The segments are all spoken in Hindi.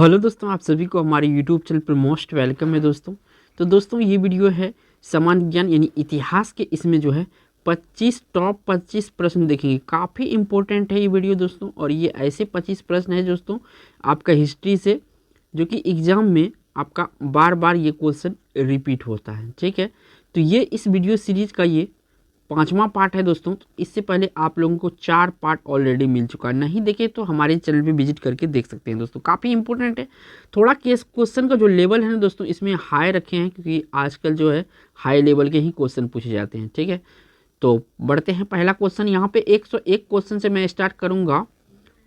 हेलो दोस्तों, आप सभी को हमारे यूट्यूब चैनल पर मोस्ट वेलकम है दोस्तों। तो दोस्तों ये वीडियो है सामान्य ज्ञान यानी इतिहास के, इसमें जो है 25 टॉप 25 प्रश्न देखेंगे। काफ़ी इंपॉर्टेंट है ये वीडियो दोस्तों, और ये ऐसे 25 प्रश्न है दोस्तों आपका हिस्ट्री से, जो कि एग्ज़ाम में आपका बार बार ये क्वेश्चन रिपीट होता है। ठीक है, तो ये इस वीडियो सीरीज़ का ये 5वां पार्ट है दोस्तों। तो इससे पहले आप लोगों को 4 पार्ट ऑलरेडी मिल चुका है, नहीं देखे तो हमारे चैनल पे विजिट करके देख सकते हैं दोस्तों। काफ़ी इंपॉर्टेंट है। थोड़ा केस क्वेश्चन का जो लेवल है ना दोस्तों, इसमें हाई रखे हैं, क्योंकि आजकल जो है हाई लेवल के ही क्वेश्चन पूछे जाते हैं। ठीक है, तो बढ़ते हैं। पहला क्वेश्चन यहाँ पे 101 क्वेश्चन से मैं स्टार्ट करूँगा,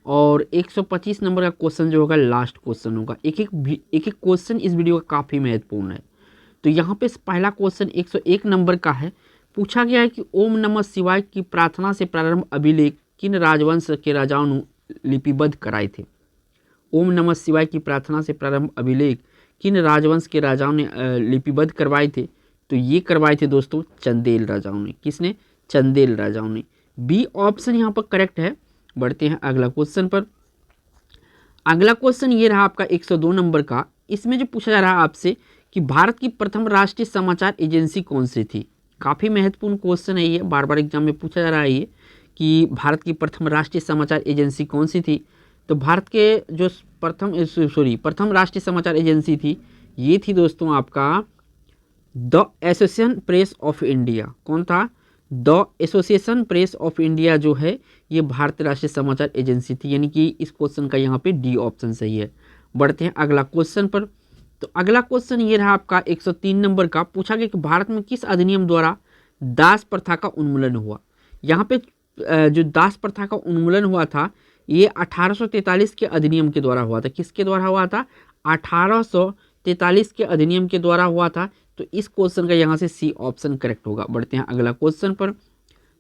और 125 नंबर का क्वेश्चन जो होगा लास्ट क्वेश्चन होगा। एक एक क्वेश्चन इस वीडियो का काफ़ी महत्वपूर्ण है। तो यहाँ पे पहला क्वेश्चन 101 नंबर का है। पूछा गया है कि ओम नमः शिवाय की प्रार्थना से प्रारंभ अभिलेख किन राजवंश के राजाओं ने लिपिबद्ध कराए थे। ओम नमः शिवाय की प्रार्थना से प्रारंभ अभिलेख किन राजवंश के राजाओं ने लिपिबद्ध करवाए थे। तो ये करवाए थे दोस्तों चंदेल राजाओं ने। किसने? चंदेल राजाओं ने। बी ऑप्शन यहाँ पर करेक्ट है। बढ़ते हैं अगला क्वेश्चन पर। अगला क्वेश्चन ये रहा आपका 102 नंबर का। इसमें जो पूछा जा रहा है आपसे कि भारत की प्रथम राष्ट्रीय समाचार एजेंसी कौन सी थी। काफ़ी महत्वपूर्ण क्वेश्चन है ये, बार बार एग्जाम में पूछा जा रहा है ये कि भारत की प्रथम राष्ट्रीय समाचार एजेंसी कौन सी थी। तो भारत के जो प्रथम राष्ट्रीय समाचार एजेंसी थी, ये थी दोस्तों आपका the association press of India. कौन था? The association press of India जो है ये भारतीय राष्ट्रीय समाचार एजेंसी थी, यानी कि इस क्वेश्चन का यहाँ पे डी ऑप्शन सही है। बढ़ते हैं अगला क्वेश्चन पर। तो अगला क्वेश्चन ये रहा आपका 103 नंबर का। पूछा गया कि भारत में किस अधिनियम द्वारा दास प्रथा का उन्मूलन हुआ। यहाँ पे जो दास प्रथा का उन्मूलन हुआ था, ये 1843 के अधिनियम के द्वारा हुआ था। किसके द्वारा हुआ था? 1843 के अधिनियम के द्वारा हुआ था। तो इस क्वेश्चन का यहाँ से सी ऑप्शन करेक्ट होगा। बढ़ते हैं अगला क्वेश्चन पर।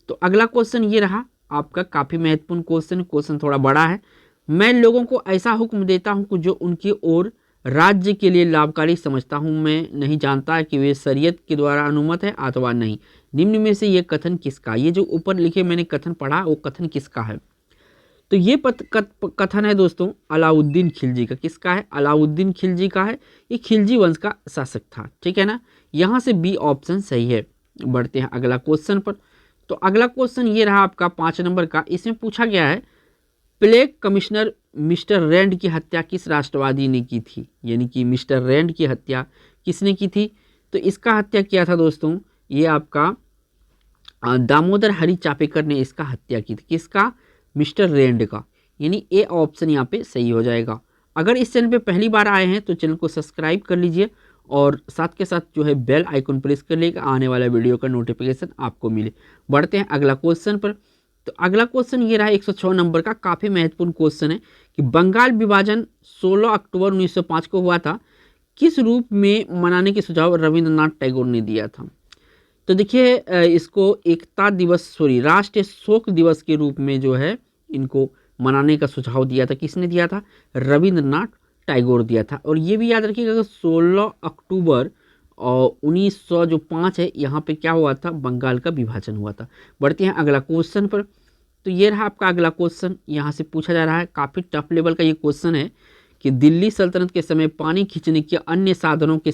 तो अगला क्वेश्चन ये रहा आपका, काफ़ी महत्वपूर्ण क्वेश्चन थोड़ा बड़ा है। मैं लोगों को ऐसा हुक्म देता हूँ कि जो उनकी ओर राज्य के लिए लाभकारी समझता हूँ। मैं नहीं जानता कि वे शरीयत के द्वारा अनुमत है अथवा नहीं। निम्न में से ये कथन किसका? ये जो ऊपर लिखे मैंने कथन पढ़ा, वो कथन किसका है? तो ये कथन है दोस्तों अलाउद्दीन खिलजी का। किसका है? अलाउद्दीन खिलजी का है। ये खिलजी वंश का शासक था। ठीक है ना, यहाँ से बी ऑप्शन सही है। बढ़ते हैं अगला क्वेश्चन पर। तो अगला क्वेश्चन ये रहा आपका 5 नंबर का। इसमें पूछा गया है प्लेग कमिश्नर मिस्टर रैंड की हत्या किस राष्ट्रवादी ने की थी। यानी कि मिस्टर रैंड की हत्या किसने की थी? तो इसका हत्या किया था दोस्तों ये आपका दामोदर हरि चापेकर ने इसका हत्या की थी। किसका? मिस्टर रैंड का। यानी ए ऑप्शन यहाँ पे सही हो जाएगा। अगर इस चैनल पे पहली बार आए हैं तो चैनल को सब्सक्राइब कर लीजिए, और साथ के साथ जो है बेल आइकन प्रेस कर लीजिए, आने वाला वीडियो का नोटिफिकेशन आपको मिले। बढ़ते हैं अगला क्वेश्चन पर। तो अगला क्वेश्चन ये रहा 106 नंबर का। काफ़ी महत्वपूर्ण क्वेश्चन है कि बंगाल विभाजन 16 अक्टूबर 1905 को हुआ था। किस रूप में मनाने के सुझाव रविंद्रनाथ टैगोर ने दिया था। तो देखिए इसको राष्ट्रीय शोक दिवस के रूप में जो है इनको मनाने का सुझाव दिया था। किसने दिया था? रविंद्रनाथ टैगोर दिया था। और ये भी याद रखिएगा 16 अक्टूबर और 1905 है, यहाँ पे क्या हुआ था? बंगाल का विभाजन हुआ था। बढ़ते हैं अगला क्वेश्चन पर। तो ये रहा आपका अगला क्वेश्चन। यहाँ से पूछा जा रहा है, काफ़ी टफ लेवल का ये क्वेश्चन है कि दिल्ली सल्तनत के समय पानी खींचने के अन्य साधनों के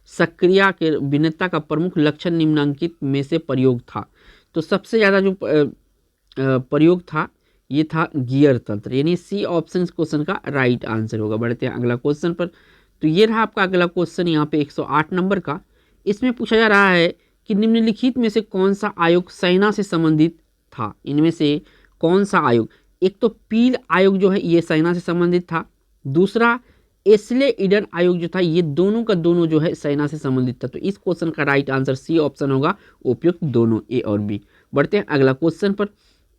सक्रिया के भिन्नता का प्रमुख लक्षण निम्नलिखित में से प्रयोग था। तो सबसे ज़्यादा जो प्रयोग था ये था गियर तंत्र, यानी सी ऑप्शन इस क्वेश्चन का राइट आंसर होगा। बढ़ते हैं अगला क्वेश्चन पर। तो ये रहा आपका अगला क्वेश्चन यहाँ पे 108 नंबर का। इसमें पूछा जा रहा है कि निम्नलिखित में से कौन सा आयोग सेना से संबंधित था। इनमें से कौन सा आयोग? एक तो पील आयोग जो है ये सेना से संबंधित था। दूसरा एस्ले ईडन आयोग जो था, ये दोनों का दोनों जो है सेना से संबंधित था। तो इस क्वेश्चन का राइट आंसर सी ऑप्शन होगा, उपयुक्त दोनों ए और बी। बढ़ते हैं अगला क्वेश्चन पर।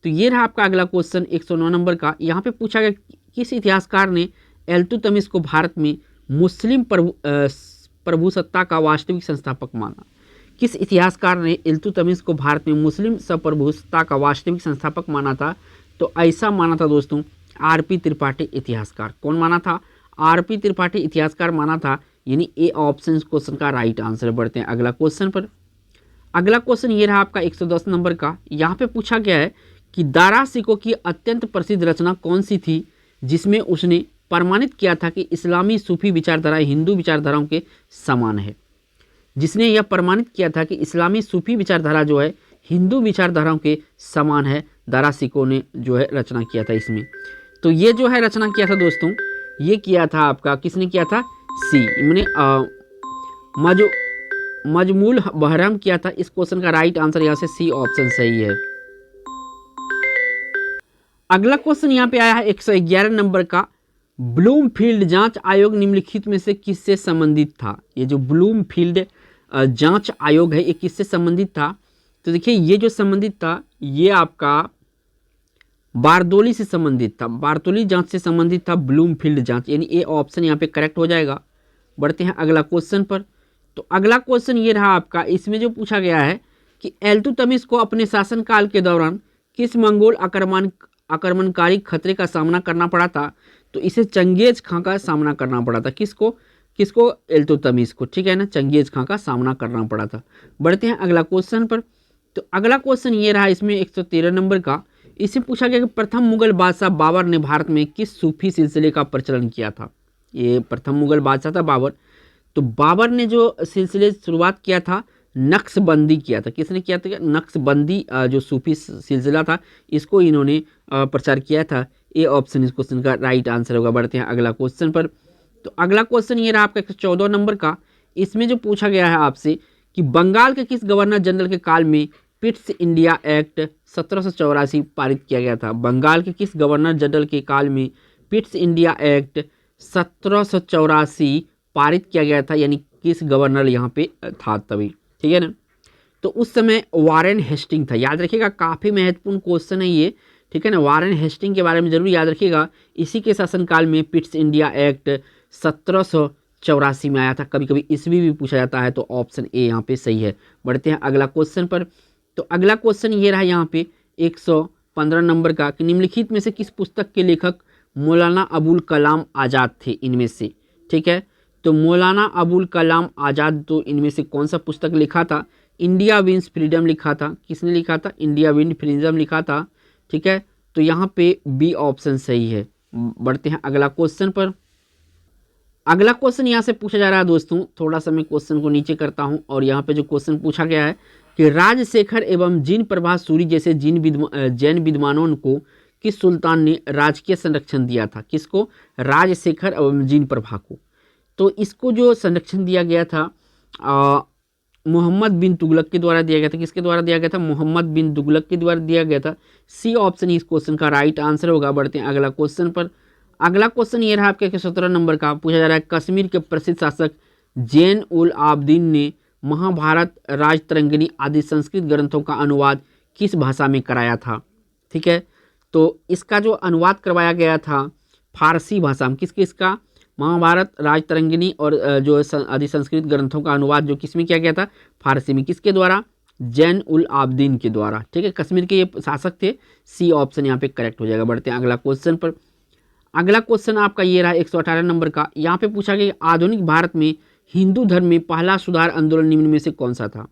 तो ये रहा आपका अगला क्वेश्चन 109 नंबर का। यहाँ पे पूछा गया किस इतिहासकार ने इल्तुतमिश को भारत में मुस्लिम प्रभुसत्ता का वास्तविक संस्थापक माना। किस इतिहासकार ने इल्तुतमिश को भारत में मुस्लिम प्रभुसत्ता का वास्तविक संस्थापक माना था? तो ऐसा माना था दोस्तों आरपी त्रिपाठी इतिहासकार। कौन माना था? आरपी त्रिपाठी इतिहासकार माना था। यानी ए ऑप्शन इस क्वेश्चन का राइट आंसर। बढ़ते हैं अगला क्वेश्चन पर। अगला क्वेश्चन ये रहा आपका 110 नंबर का। यहाँ पे पूछा गया है कि दारा सिकों की अत्यंत प्रसिद्ध रचना कौन सी थी जिसमें उसने प्रमाणित किया था कि इस्लामी सूफी विचारधारा हिंदू विचारधाराओं के समान है। जिसने यह प्रमाणित किया था कि इस्लामी सूफी विचारधारा जो है हिंदू विचारधाराओं के समान है, दाराशिकोह ने जो है रचना किया था इसमें। तो ये जो है रचना किया था दोस्तों, ये किया था आपका, किसने किया था? सी मैंने मजमूल बहरम किया था। इस क्वेश्चन का राइट आंसर यहाँ से सी ऑप्शन सही है। अगला क्वेश्चन यहाँ पे आया है 111 नंबर का, ब्लूमफील्ड जांच आयोग निम्नलिखित में से किससे संबंधित था? ये जो ब्लूमफील्ड जांच आयोग है ये किससे संबंधित था? तो देखिए ये जो संबंधित था ये आपका बारदोली से संबंधित था, बारदोली जांच से संबंधित था ब्लूमफील्ड जांच, यानी ए ऑप्शन यहाँ पे करेक्ट हो जाएगा। बढ़ते हैं अगला क्वेश्चन पर। तो अगला क्वेश्चन ये रहा आपका, इसमें जो पूछा गया है कि इल्तुतमिश को अपने शासनकाल के दौरान किस मंगोल आक्रमणकारी खतरे का सामना करना पड़ा था? तो इसे चंगेज खां का सामना करना पड़ा था। किसको? इल्तुतमिश को, ठीक है ना, चंगेज खां का सामना करना पड़ा था। बढ़ते हैं अगला क्वेश्चन पर। तो अगला क्वेश्चन ये रहा इसमें 113 नंबर का, इससे पूछा गया कि प्रथम मुगल बादशाह बाबर ने भारत में किस सूफी सिलसिले का प्रचलन किया था? ये प्रथम मुगल बादशाह था बाबर। तो बाबर ने जो सिलसिले शुरुआत किया था नक्शबंदी किया था। किसने किया था? नक्शबंदी जो सूफी सिलसिला था इसको इन्होंने प्रचार किया था। ए ऑप्शन इस क्वेश्चन का राइट आंसर होगा। बढ़ते हैं अगला क्वेश्चन पर। तो अगला क्वेश्चन ये रहा आपका 114 नंबर का, इसमें जो पूछा गया है आपसे कि बंगाल के किस गवर्नर जनरल के काल में पिट्स इंडिया एक्ट 1784 पारित किया गया था? बंगाल के किस गवर्नर जनरल के काल में पिट्स इंडिया एक्ट 1784 पारित किया गया था, यानी किस गवर्नर यहाँ पे था तभी, ठीक है ना? तो उस समय वारेन हेस्टिंग था। याद रखिएगा, काफ़ी महत्वपूर्ण क्वेश्चन है ये, ठीक है ना। वारेन हेस्टिंग के बारे में जरूर याद रखिएगा। इसी के शासनकाल में पिट्स इंडिया एक्ट 1784 में आया था। कभी कभी ईस्वी भी पूछा जाता है, तो ऑप्शन ए यहाँ पे सही है। बढ़ते हैं अगला क्वेश्चन पर। तो अगला क्वेश्चन ये रहा यहाँ पे 115 नंबर का, कि निम्नलिखित में से किस पुस्तक के लेखक मौलाना अबुल कलाम आज़ाद थे इनमें से? ठीक है, तो मौलाना अबुल कलाम आज़ाद तो इनमें से कौन सा पुस्तक लिखा था? इंडिया विंस फ्रीडम लिखा था। किसने लिखा था? इंडिया विंस फ्रीडम लिखा था, ठीक है। तो यहाँ पे बी ऑप्शन सही है। बढ़ते हैं अगला क्वेश्चन पर। अगला क्वेश्चन यहाँ से पूछा जा रहा है दोस्तों, थोड़ा सा मैं क्वेश्चन को नीचे करता हूँ, और यहाँ पे जो क्वेश्चन पूछा गया है कि राजशेखर एवं जिन प्रभा सूरी जैसे जैन विद्वानों को किस सुल्तान ने राजकीय संरक्षण दिया था? किसको? राजशेखर एवं जिन प्रभा को। तो इसको जो संरक्षण दिया गया था मोहम्मद बिन तुगलक के द्वारा दिया गया था। किसके द्वारा दिया गया था? मोहम्मद बिन तुगलक के द्वारा दिया गया था। सी ऑप्शन इस क्वेश्चन का राइट आंसर होगा। बढ़ते हैं अगला क्वेश्चन पर। अगला क्वेश्चन ये रहा आपके 17 नंबर का, पूछा जा रहा है कश्मीर के प्रसिद्ध शासक जैन उल आबदीन ने महाभारत, राजतरंगिणी आदि संस्कृत ग्रंथों का अनुवाद किस भाषा में कराया था? ठीक है, तो इसका जो अनुवाद करवाया गया था फारसी भाषा में। किसका? महाभारत, राजतरंगिणी और जो आदि संस्कृत ग्रंथों का अनुवाद जो किस में किया गया था? फारसी में। किसके द्वारा? जैन उल आबदीन के द्वारा, ठीक है। कश्मीर के ये शासक थे। सी ऑप्शन यहाँ पे करेक्ट हो जाएगा। बढ़ते हैं अगला क्वेश्चन पर। अगला क्वेश्चन आपका ये रहा 118 नंबर का। यहाँ पे पूछा गया आधुनिक भारत में हिंदू धर्म में पहला सुधार आंदोलन निम्न में से कौन सा था?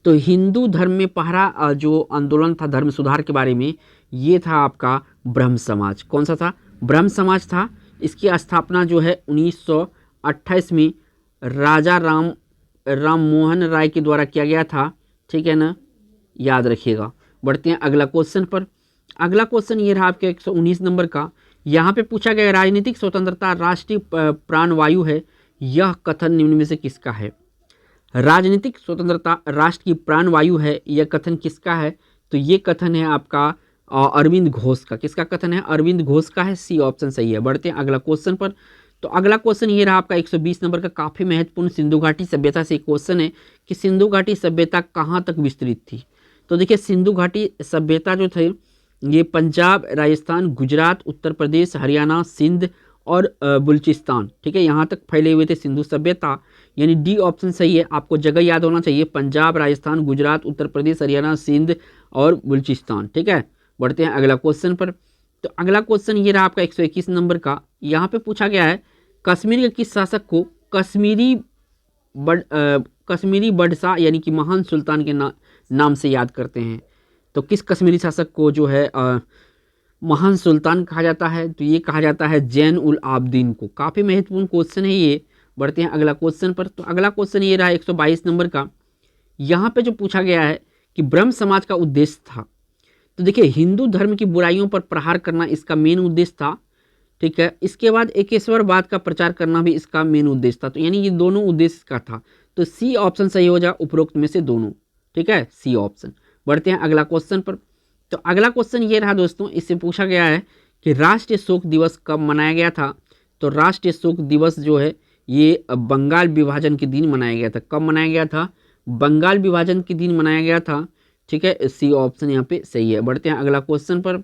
तो हिंदू धर्म में पहला जो आंदोलन था धर्म सुधार के बारे में, ये था आपका ब्रह्म समाज। कौन सा था? ब्रह्म समाज था। इसकी स्थापना जो है 1928 में राजा राम मोहन राय के द्वारा किया गया था, ठीक है ना, याद रखिएगा। बढ़ते हैं अगला क्वेश्चन पर। अगला क्वेश्चन ये रहा आपके 119 नंबर का। यहाँ पे पूछा गया राजनीतिक स्वतंत्रता राष्ट्रीय प्राणवायु है, यह कथन निम्न में से किसका है? राजनीतिक स्वतंत्रता राष्ट्र की प्राणवायु है, यह कथन किसका है? तो ये कथन है आपका अरविंद घोष का। किसका कथन है? अरविंद घोष का है। सी ऑप्शन सही है। बढ़ते हैं अगला क्वेश्चन पर। तो अगला क्वेश्चन ये रहा आपका 120 नंबर का, काफ़ी महत्वपूर्ण सिंधु घाटी सभ्यता से क्वेश्चन है कि सिंधु घाटी सभ्यता कहाँ तक विस्तृत थी? तो देखिए सिंधु घाटी सभ्यता जो थे ये पंजाब, राजस्थान, गुजरात, उत्तर प्रदेश, हरियाणा, सिंध और बलूचिस्तान, ठीक है, यहाँ तक फैले हुए थे सिंधु सभ्यता, यानी डी ऑप्शन सही है। आपको जगह याद होना चाहिए, पंजाब, राजस्थान, गुजरात, उत्तर प्रदेश, हरियाणा, सिंध और बलूचिस्तान, ठीक है। बढ़ते हैं अगला क्वेश्चन पर। तो अगला क्वेश्चन ये रहा आपका 121 नंबर का। यहाँ पे पूछा गया है कश्मीर के किस शासक को कश्मीरी बडशाह यानी कि महान सुल्तान के नाम से याद करते हैं? तो किस कश्मीरी शासक को जो है महान सुल्तान कहा जाता है? तो ये कहा जाता है जैन उल आबदीन को। काफ़ी महत्वपूर्ण क्वेश्चन है ये। बढ़ते हैं अगला क्वेश्चन पर। तो अगला क्वेश्चन ये रहा 122 नंबर का। यहाँ पे जो पूछा गया है कि ब्रह्म समाज का उद्देश्य था। तो देखिए, हिंदू धर्म की बुराइयों पर प्रहार करना इसका मेन उद्देश्य था, ठीक है। इसके बाद एकेश्वरवाद का प्रचार करना भी इसका मेन उद्देश्य था। तो यानी ये दोनों उद्देश्य का था। तो सी ऑप्शन सही हो जाए, उपरोक्त में से दोनों, ठीक है, सी ऑप्शन। बढ़ते हैं अगला क्वेश्चन पर। तो अगला क्वेश्चन ये रहा दोस्तों, इससे पूछा गया है कि राष्ट्रीय शोक दिवस कब मनाया गया था? तो राष्ट्रीय शोक दिवस जो है ये बंगाल विभाजन के दिन मनाया गया था। कब मनाया गया था? बंगाल विभाजन के दिन मनाया गया था, ठीक है। सी ऑप्शन यहाँ पे सही है। बढ़ते हैं अगला क्वेश्चन पर।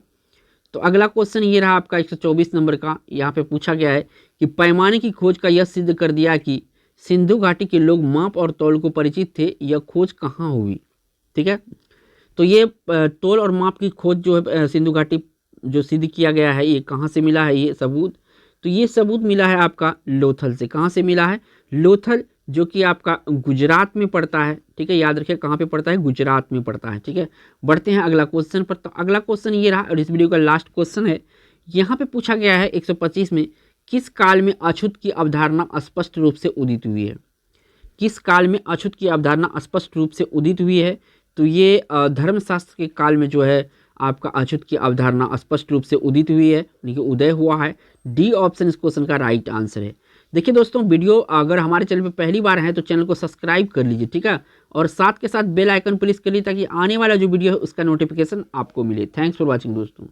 तो अगला क्वेश्चन ये रहा आपका 124 नंबर का। यहाँ पे पूछा गया है कि पैमाने की खोज का यह सिद्ध कर दिया कि सिंधु घाटी के लोग माप और तौल को परिचित थे। यह खोज कहाँ हुई? ठीक है, तो ये तौल और माप की खोज जो है सिंधु घाटी जो सिद्ध किया गया है, ये कहाँ से मिला है ये सबूत? तो ये सबूत मिला है आपका लोथल से। कहाँ से मिला है? लोथल, जो कि आपका गुजरात में पड़ता है, ठीक है। याद रखिए कहाँ पे पड़ता है? गुजरात में पड़ता है, ठीक है। बढ़ते हैं अगला क्वेश्चन पर। तो अगला क्वेश्चन ये रहा और इस वीडियो का लास्ट क्वेश्चन है। यहाँ पे पूछा गया है 125 में, किस काल में अछूत की अवधारणा स्पष्ट रूप से उदित हुई है? किस काल में अछूत की अवधारणा स्पष्ट रूप से उदित हुई है? तो ये धर्मशास्त्र के काल में जो है आपका अछूत की अवधारणा स्पष्ट रूप से उदित हुई है, यानी कि उदय हुआ है। डी ऑप्शन इस क्वेश्चन का राइट आंसर है। देखिए दोस्तों, वीडियो अगर हमारे चैनल पर पहली बार है तो चैनल को सब्सक्राइब कर लीजिए, ठीक है, और साथ के साथ बेल आइकन प्रेस कर लीजिए ताकि आने वाला जो वीडियो है उसका नोटिफिकेशन आपको मिले। थैंक्स फॉर वॉचिंग दोस्तों।